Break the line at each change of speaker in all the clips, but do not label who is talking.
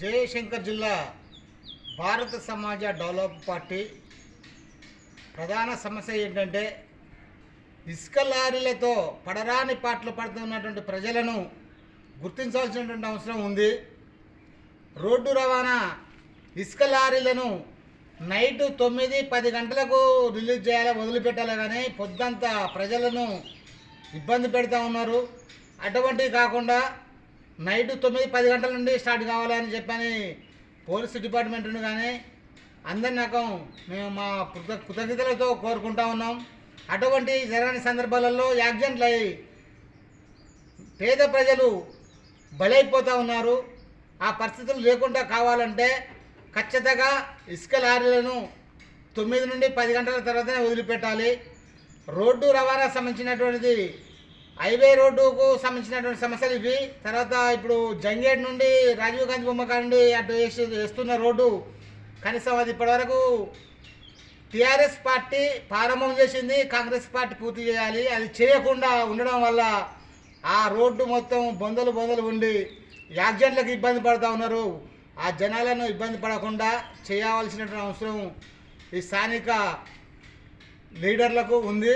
జయశంకర్ జిల్లా భారత సమాజ డెవలప్ పార్టీ ప్రధాన సమస్య ఏంటంటే ఇసుక లారీలతో పడరాని పాటలు పడుతున్నటువంటి ప్రజలను గుర్తించాల్సినటువంటి అవసరం ఉంది. రోడ్డు రవాణా ఇసుక లారీలను నైటు 9-10 గంటలకు రిలీజ్ చేయాలి, వదిలిపెట్టాలి, కానీ పొద్దంతా ప్రజలను ఇబ్బంది పెడతా ఉన్నారు. అటువంటివి కాకుండా నైటు 9-10 గంటల నుండి స్టార్ట్ కావాలని చెప్పని పోలీసు డిపార్ట్మెంట్ను కానీ అందరి రకం మేము మా కృతజ్ఞతలతో కోరుకుంటా ఉన్నాం. అటువంటి జరగని సందర్భాలలో యాక్సిడెంట్లు అయ్యి పేద ప్రజలు బలైపోతూ ఉన్నారు. ఆ పరిస్థితులు లేకుండా కావాలంటే ఖచ్చితంగా ఇసుక లారీలను 9 నుండి 10 గంటల తర్వాతనే వదిలిపెట్టాలి. రోడ్డు రవాణా సంబంధించినటువంటిది హైవే రోడ్డుకు సంబంధించినటువంటి సమస్యలు ఇవి. తర్వాత ఇప్పుడు జంగేట్ నుండి రాజీవ్ గాంధీ బొమ్మ నుండి అటు వేస్తున్న రోడ్డు కనీసం అది ఇప్పటివరకు టీఆర్ఎస్ పార్టీ ప్రారంభం చేసింది, కాంగ్రెస్ పార్టీ పూర్తి చేయాలి. అది చేయకుండా ఉండడం వల్ల ఆ రోడ్డు మొత్తం బొందలు ఉండి యాక్సిడెంట్లకు ఇబ్బంది పడుతూ ఉన్నారు. ఆ జనాలను ఇబ్బంది పడకుండా చేయవలసినటువంటి అవసరం ఈ స్థానిక లీడర్లకు ఉంది,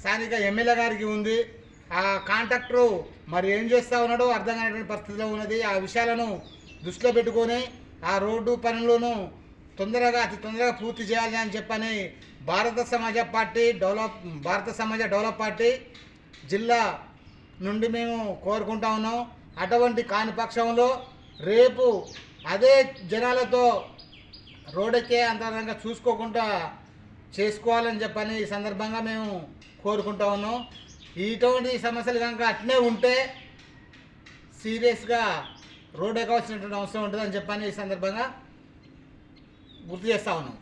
స్థానిక ఎమ్మెల్యే గారికి ఉంది. ఆ కాంట్రాక్టరు మరి ఏం చేస్తూ ఉన్నాడో అర్థం కానటువంటి పరిస్థితిలో ఉన్నది. ఆ విషయాలను దృష్టిలో పెట్టుకొని ఆ రోడ్డు పనులను అతి తొందరగా పూర్తి చేయాలి అని చెప్పని భారత సమాజ డెవలప్ పార్టీ జిల్లా నుండి మేము కోరుకుంటా ఉన్నాం. అటువంటి కాని పక్షంలో రేపు అదే జనాలతో రోడ్డుకే అంతరంగా చూసుకోకుండా చేసుకోవాలని చెప్పని ఈ సందర్భంగా మేము కోరుకుంటా ఉన్నాం. ఇటువంటి సమస్యలు కనుక అట్నే ఉంటే సీరియస్గా రోడ్ ఎక్కవలసినటువంటి అవసరం ఉంటుందని చెప్పని ఈ సందర్భంగా గుర్తు చేస్తా ఉన్నాం.